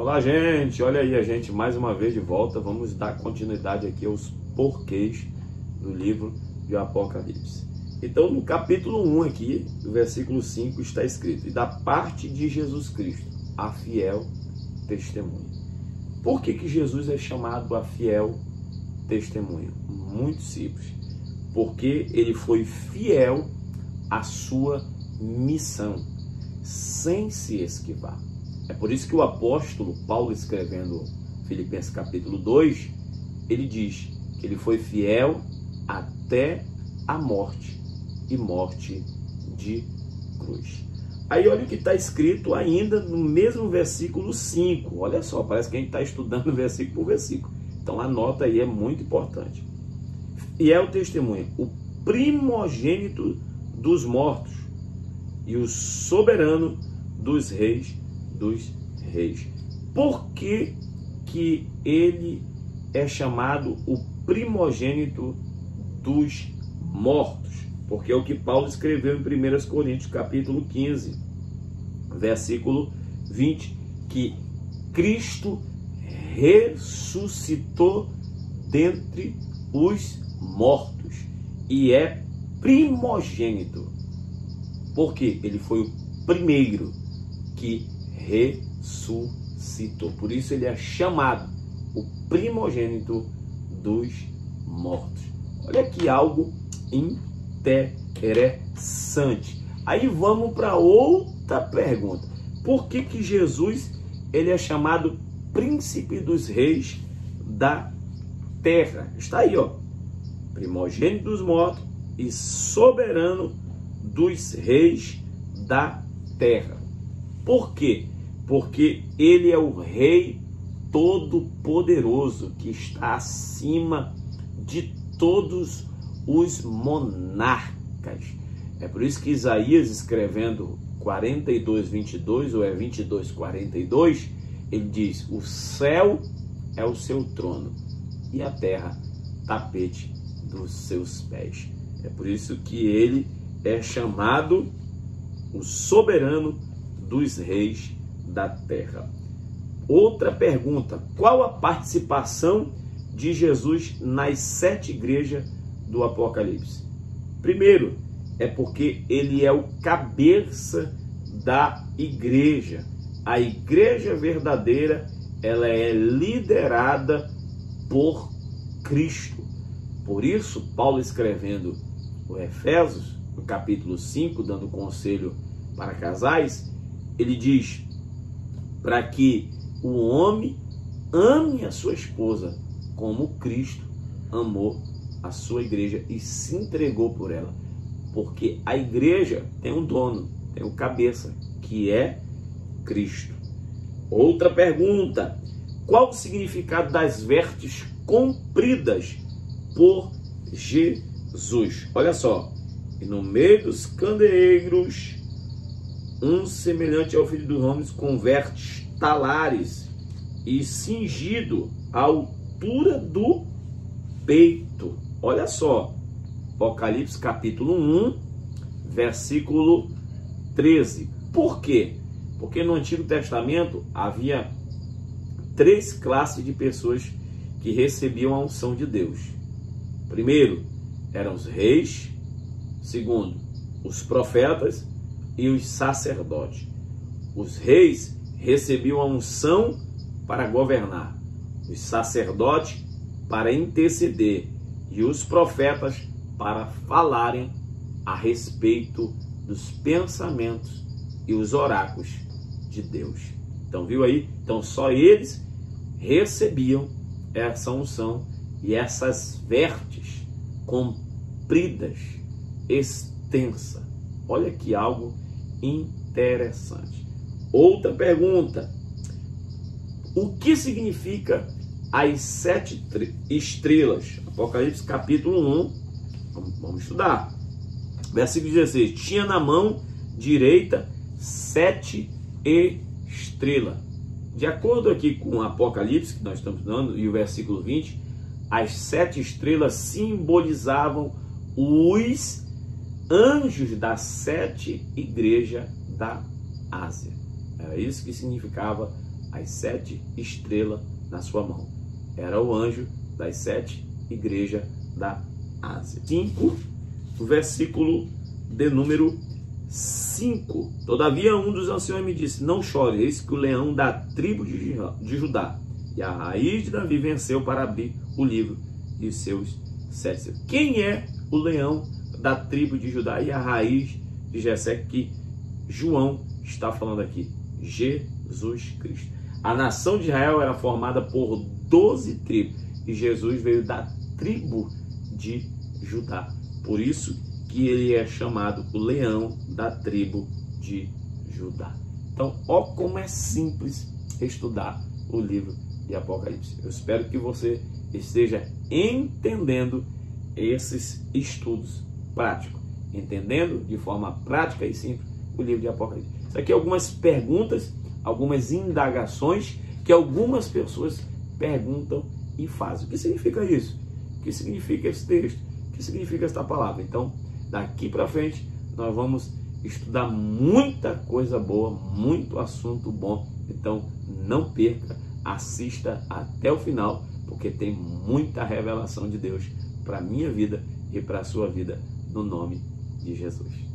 Olá, gente! Olha aí a gente mais uma vez de volta. Vamos dar continuidade aqui aos porquês do livro de Apocalipse. Então, no capítulo 1 aqui, do versículo 5, está escrito: e da parte de Jesus Cristo, a fiel testemunha. Por que Jesus é chamado a fiel testemunha? Muito simples. Porque ele foi fiel à sua missão, sem se esquivar. É por isso que o apóstolo Paulo, escrevendo Filipenses capítulo 2, ele diz que ele foi fiel até a morte, e morte de cruz. Aí olha o que está escrito ainda no mesmo versículo 5. Olha só, parece que a gente está estudando versículo por versículo. Então anota aí, é muito importante. Fiel testemunha, o primogênito dos mortos e o soberano dos reis. Por que que ele é chamado o primogênito dos mortos? Porque é o que Paulo escreveu em 1 Coríntios capítulo 15, versículo 20, que Cristo ressuscitou dentre os mortos e é primogênito. Porque ele foi o primeiro que ressuscitou. Por isso ele é chamado o primogênito dos mortos. Olha que algo interessante. Aí vamos para outra pergunta. Por que que Jesus ele é chamado príncipe dos reis da terra? Está aí, ó. Primogênito dos mortos e soberano dos reis da terra. Por quê? Porque ele é o rei todo-poderoso que está acima de todos os monarcas. É por isso que Isaías, escrevendo 42:22, ou é 22:42, ele diz: o céu é o seu trono e a terra tapete dos seus pés. É por isso que ele é chamado o soberano dos reis da terra. Outra pergunta: qual a participação de Jesus nas 7 igrejas do Apocalipse? Primeiro, é porque ele é o cabeça da igreja. A igreja verdadeira, ela é liderada por Cristo. Por isso, Paulo, escrevendo o Efésios, no capítulo 5, dando conselho para casais, ele diz para que o homem ame a sua esposa como Cristo amou a sua igreja e se entregou por ela. Porque a igreja tem um dono, tem um cabeça, que é Cristo. Outra pergunta: qual o significado das vestes compridas por Jesus? Olha só: e no meio dos candeeiros, um semelhante ao filho dos homens, com vestes talares e cingido à altura do peito. Olha só, Apocalipse capítulo 1, versículo 13. Por quê? Porque no Antigo Testamento havia 3 classes de pessoas que recebiam a unção de Deus. Primeiro, eram os reis. Segundo, os profetas e os sacerdotes. Os reis recebiam a unção para governar, os sacerdotes para interceder e os profetas para falarem a respeito dos pensamentos e os oráculos de Deus. Então, viu aí? Então, só eles recebiam essa unção e essas vestes compridas, extensa. Olha que algo interessante. Outra pergunta: o que significa as 7 estrelas? Apocalipse capítulo 1, vamos estudar. Versículo 16: tinha na mão direita 7 estrelas. De acordo aqui com o Apocalipse que nós estamos dando e o versículo 20, as 7 estrelas simbolizavam os anjos das 7 igrejas da Ásia. Era isso que significava as 7 estrelas na sua mão. Era o anjo das 7 igrejas da Ásia. 5, o versículo de número 5. Todavia um dos anciões me disse: não chore, eis que o leão da tribo de Judá e a raiz de Davi venceu para abrir o livro e os seus 7 selos. Quem é o leão da tribo de Judá e a raiz de Jessé que João está falando aqui? Jesus Cristo. A nação de Israel era formada por 12 tribos e Jesus veio da tribo de Judá. Por isso que ele é chamado o leão da tribo de Judá. Então, ó como é simples estudar o livro de Apocalipse. Eu espero que você esteja entendendo esses estudos práticos, entendendo de forma prática e simples o livro de Apocalipse. Isso aqui é algumas perguntas, algumas indagações que algumas pessoas perguntam e fazem. O que significa isso? O que significa esse texto? O que significa esta palavra? Então, daqui para frente, nós vamos estudar muita coisa boa, muito assunto bom. Então, não perca, assista até o final, porque tem muita revelação de Deus para a minha vida e para a sua vida, no nome de Jesus.